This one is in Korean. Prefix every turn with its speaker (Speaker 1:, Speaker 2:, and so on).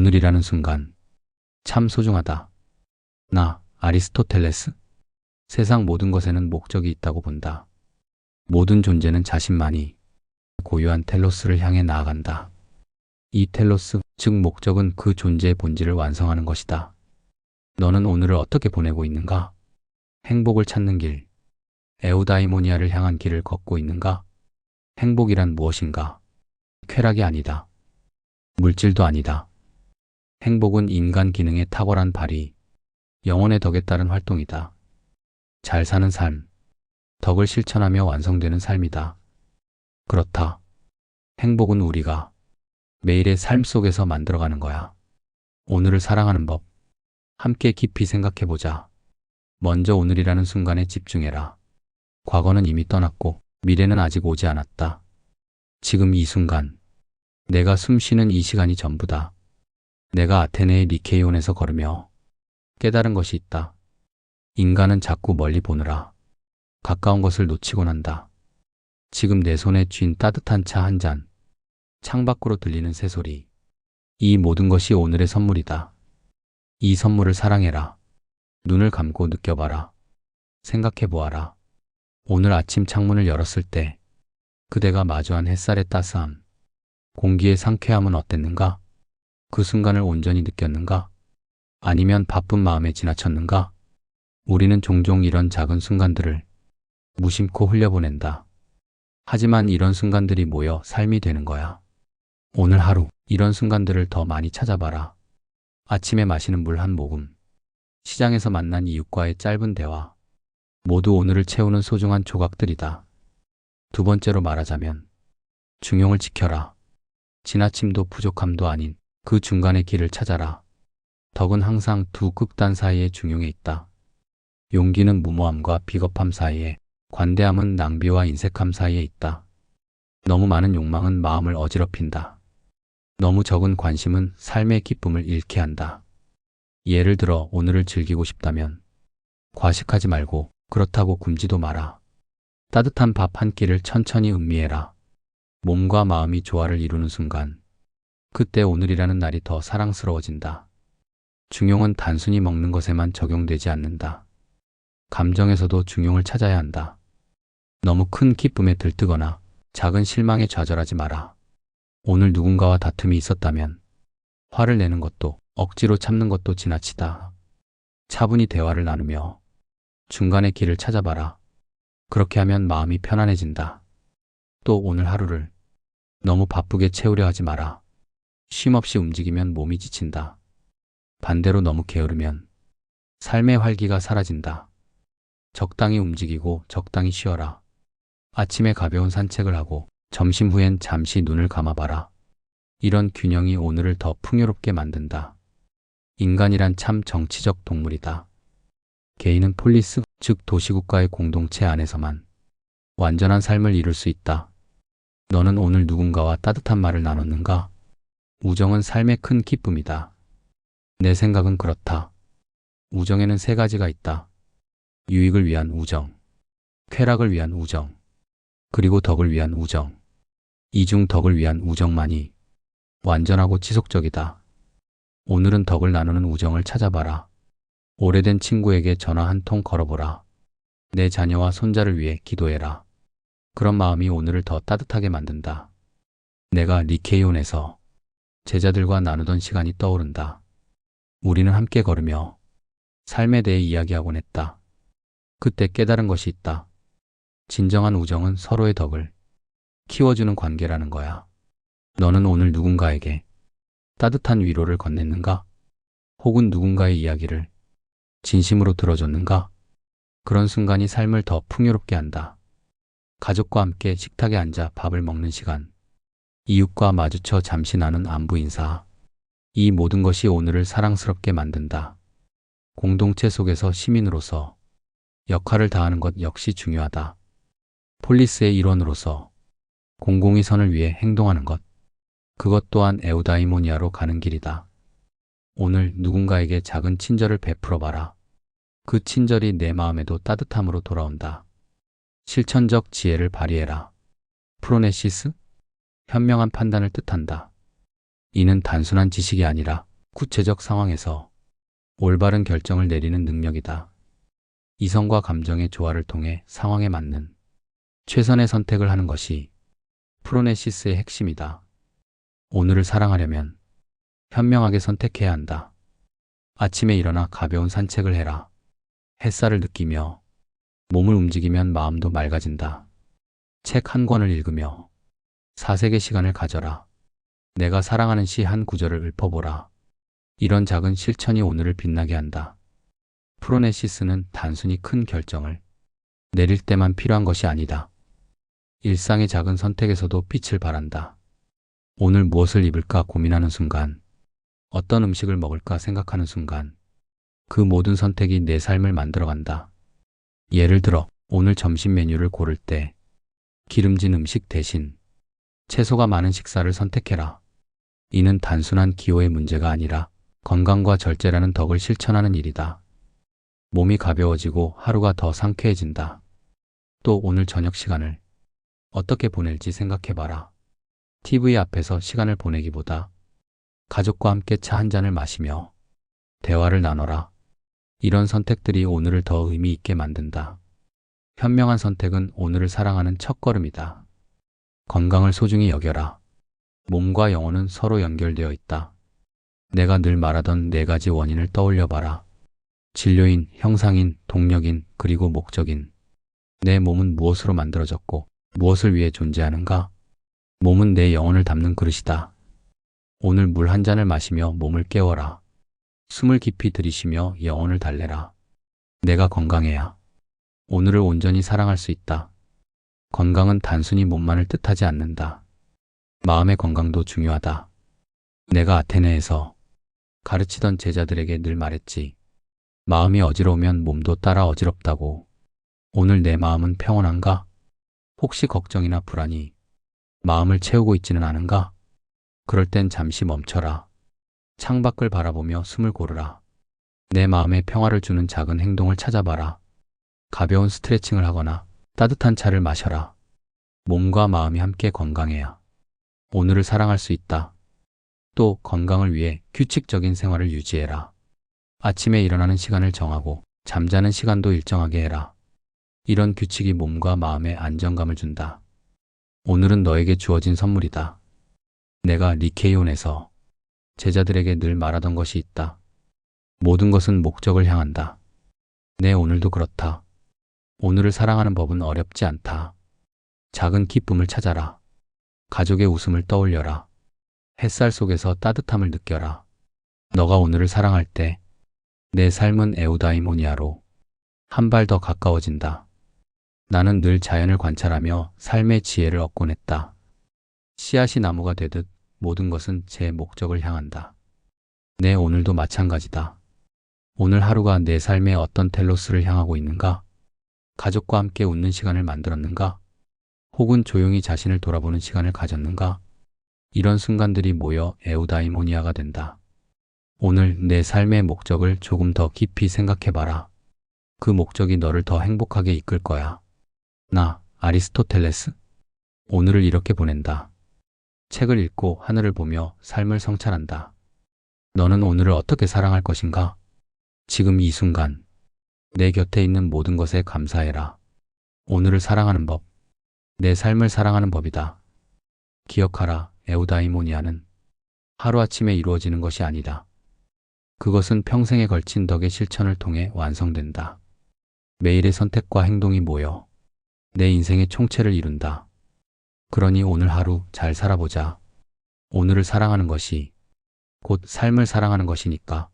Speaker 1: 오늘이라는 순간 참 소중하다. 나, 아리스토텔레스? 세상 모든 것에는 목적이 있다고 본다. 모든 존재는 자신만이 고유한 텔로스를 향해 나아간다. 이 텔로스, 즉 목적은 그 존재의 본질을 완성하는 것이다. 너는 오늘을 어떻게 보내고 있는가? 행복을 찾는 길, 에우다이모니아를 향한 길을 걷고 있는가? 행복이란 무엇인가? 쾌락이 아니다. 물질도 아니다. 행복은 인간 기능의 탁월한 발휘, 영혼의 덕에 따른 활동이다. 잘 사는 삶, 덕을 실천하며 완성되는 삶이다. 그렇다. 행복은 우리가 매일의 삶 속에서 만들어가는 거야. 오늘을 사랑하는 법, 함께 깊이 생각해보자. 먼저 오늘이라는 순간에 집중해라. 과거는 이미 떠났고 미래는 아직 오지 않았다. 지금 이 순간, 내가 숨 쉬는 이 시간이 전부다. 내가 아테네의 리케이온에서 걸으며 깨달은 것이 있다. 인간은 자꾸 멀리 보느라 가까운 것을 놓치곤 한다. 지금 내 손에 쥔 따뜻한 차 한 잔, 창밖으로 들리는 새소리, 이 모든 것이 오늘의 선물이다. 이 선물을 사랑해라. 눈을 감고 느껴봐라. 생각해보아라. 오늘 아침 창문을 열었을 때 그대가 마주한 햇살의 따스함, 공기의 상쾌함은 어땠는가? 그 순간을 온전히 느꼈는가? 아니면 바쁜 마음에 지나쳤는가? 우리는 종종 이런 작은 순간들을 무심코 흘려보낸다. 하지만 이런 순간들이 모여 삶이 되는 거야. 오늘 하루 이런 순간들을 더 많이 찾아봐라. 아침에 마시는 물 한 모금, 시장에서 만난 이웃과의 짧은 대화, 모두 오늘을 채우는 소중한 조각들이다. 두 번째로 말하자면 중용을 지켜라. 지나침도 부족함도 아닌 그 중간의 길을 찾아라. 덕은 항상 두 극단 사이에 중용에 있다. 용기는 무모함과 비겁함 사이에, 관대함은 낭비와 인색함 사이에 있다. 너무 많은 욕망은 마음을 어지럽힌다. 너무 적은 관심은 삶의 기쁨을 잃게 한다. 예를 들어 오늘을 즐기고 싶다면 과식하지 말고 그렇다고 굶지도 마라. 따뜻한 밥 한 끼를 천천히 음미해라. 몸과 마음이 조화를 이루는 순간, 그때 오늘이라는 날이 더 사랑스러워진다. 중용은 단순히 먹는 것에만 적용되지 않는다. 감정에서도 중용을 찾아야 한다. 너무 큰 기쁨에 들뜨거나 작은 실망에 좌절하지 마라. 오늘 누군가와 다툼이 있었다면 화를 내는 것도 억지로 참는 것도 지나치다. 차분히 대화를 나누며 중간의 길을 찾아봐라. 그렇게 하면 마음이 편안해진다. 또 오늘 하루를 너무 바쁘게 채우려 하지 마라. 쉼없이 움직이면 몸이 지친다. 반대로 너무 게으르면 삶의 활기가 사라진다. 적당히 움직이고 적당히 쉬어라. 아침에 가벼운 산책을 하고 점심 후엔 잠시 눈을 감아봐라. 이런 균형이 오늘을 더 풍요롭게 만든다. 인간이란 참 정치적 동물이다. 개인은 폴리스, 즉 도시국가의 공동체 안에서만 완전한 삶을 이룰 수 있다. 너는 오늘 누군가와 따뜻한 말을 나눴는가? 우정은 삶의 큰 기쁨이다. 내 생각은 그렇다. 우정에는 세 가지가 있다. 유익을 위한 우정, 쾌락을 위한 우정, 그리고 덕을 위한 우정. 이 중 덕을 위한 우정만이 완전하고 지속적이다. 오늘은 덕을 나누는 우정을 찾아봐라. 오래된 친구에게 전화 한 통 걸어보라. 내 자녀와 손자를 위해 기도해라. 그런 마음이 오늘을 더 따뜻하게 만든다. 내가 리케이온에서 제자들과 나누던 시간이 떠오른다. 우리는 함께 걸으며 삶에 대해 이야기하곤 했다. 그때 깨달은 것이 있다. 진정한 우정은 서로의 덕을 키워주는 관계라는 거야. 너는 오늘 누군가에게 따뜻한 위로를 건넸는가? 혹은 누군가의 이야기를 진심으로 들어줬는가? 그런 순간이 삶을 더 풍요롭게 한다. 가족과 함께 식탁에 앉아 밥을 먹는 시간, 이웃과 마주쳐 잠시 나눈 안부 인사, 이 모든 것이 오늘을 사랑스럽게 만든다. 공동체 속에서 시민으로서 역할을 다하는 것 역시 중요하다. 폴리스의 일원으로서 공공의 선을 위해 행동하는 것, 그것 또한 에우다이모니아로 가는 길이다. 오늘 누군가에게 작은 친절을 베풀어 봐라. 그 친절이 내 마음에도 따뜻함으로 돌아온다. 실천적 지혜를 발휘해라. 프로네시스? 현명한 판단을 뜻한다. 이는 단순한 지식이 아니라 구체적 상황에서 올바른 결정을 내리는 능력이다. 이성과 감정의 조화를 통해 상황에 맞는 최선의 선택을 하는 것이 프로네시스의 핵심이다. 오늘을 사랑하려면 현명하게 선택해야 한다. 아침에 일어나 가벼운 산책을 해라. 햇살을 느끼며 몸을 움직이면 마음도 맑아진다. 책 한 권을 읽으며 사색의 시간을 가져라. 내가 사랑하는 시 한 구절을 읊어보라. 이런 작은 실천이 오늘을 빛나게 한다. 프로네시스는 단순히 큰 결정을 내릴 때만 필요한 것이 아니다. 일상의 작은 선택에서도 빛을 발한다. 오늘 무엇을 입을까 고민하는 순간, 어떤 음식을 먹을까 생각하는 순간, 그 모든 선택이 내 삶을 만들어간다. 예를 들어, 오늘 점심 메뉴를 고를 때 기름진 음식 대신 채소가 많은 식사를 선택해라. 이는 단순한 기호의 문제가 아니라 건강과 절제라는 덕을 실천하는 일이다. 몸이 가벼워지고 하루가 더 상쾌해진다. 또 오늘 저녁 시간을 어떻게 보낼지 생각해봐라. TV 앞에서 시간을 보내기보다 가족과 함께 차 한 잔을 마시며 대화를 나눠라. 이런 선택들이 오늘을 더 의미 있게 만든다. 현명한 선택은 오늘을 사랑하는 첫걸음이다. 건강을 소중히 여겨라. 몸과 영혼은 서로 연결되어 있다. 내가 늘 말하던 4가지 원인을 떠올려봐라. 진료인, 형상인, 동력인, 그리고 목적인. 내 몸은 무엇으로 만들어졌고 무엇을 위해 존재하는가? 몸은 내 영혼을 담는 그릇이다. 오늘 물 한 잔을 마시며 몸을 깨워라. 숨을 깊이 들이쉬며 영혼을 달래라. 내가 건강해야 오늘을 온전히 사랑할 수 있다. 건강은 단순히 몸만을 뜻하지 않는다. 마음의 건강도 중요하다. 내가 아테네에서 가르치던 제자들에게 늘 말했지. 마음이 어지러우면 몸도 따라 어지럽다고. 오늘 내 마음은 평온한가? 혹시 걱정이나 불안이 마음을 채우고 있지는 않은가? 그럴 땐 잠시 멈춰라. 창밖을 바라보며 숨을 고르라. 내 마음에 평화를 주는 작은 행동을 찾아봐라. 가벼운 스트레칭을 하거나 따뜻한 차를 마셔라. 몸과 마음이 함께 건강해야 오늘을 사랑할 수 있다. 또 건강을 위해 규칙적인 생활을 유지해라. 아침에 일어나는 시간을 정하고 잠자는 시간도 일정하게 해라. 이런 규칙이 몸과 마음에 안정감을 준다. 오늘은 너에게 주어진 선물이다. 내가 니케이온에서 제자들에게 늘 말하던 것이 있다. 모든 것은 목적을 향한다. 내 오늘도 그렇다. 오늘을 사랑하는 법은 어렵지 않다. 작은 기쁨을 찾아라. 가족의 웃음을 떠올려라. 햇살 속에서 따뜻함을 느껴라. 너가 오늘을 사랑할 때 내 삶은 에우다이모니아로 한 발 더 가까워진다. 나는 늘 자연을 관찰하며 삶의 지혜를 얻곤 했다. 씨앗이 나무가 되듯 모든 것은 제 목적을 향한다. 내 오늘도 마찬가지다. 오늘 하루가 내 삶의 어떤 텔로스를 향하고 있는가? 가족과 함께 웃는 시간을 만들었는가? 혹은 조용히 자신을 돌아보는 시간을 가졌는가? 이런 순간들이 모여 에우다이모니아가 된다. 오늘 내 삶의 목적을 조금 더 깊이 생각해봐라. 그 목적이 너를 더 행복하게 이끌 거야. 나, 아리스토텔레스? 오늘을 이렇게 보낸다. 책을 읽고 하늘을 보며 삶을 성찰한다. 너는 오늘을 어떻게 사랑할 것인가? 지금 이 순간, 내 곁에 있는 모든 것에 감사해라. 오늘을 사랑하는 법, 내 삶을 사랑하는 법이다. 기억하라, 에우다이모니아는 하루아침에 이루어지는 것이 아니다. 그것은 평생에 걸친 덕의 실천을 통해 완성된다. 매일의 선택과 행동이 모여 내 인생의 총체를 이룬다. 그러니 오늘 하루 잘 살아보자. 오늘을 사랑하는 것이 곧 삶을 사랑하는 것이니까.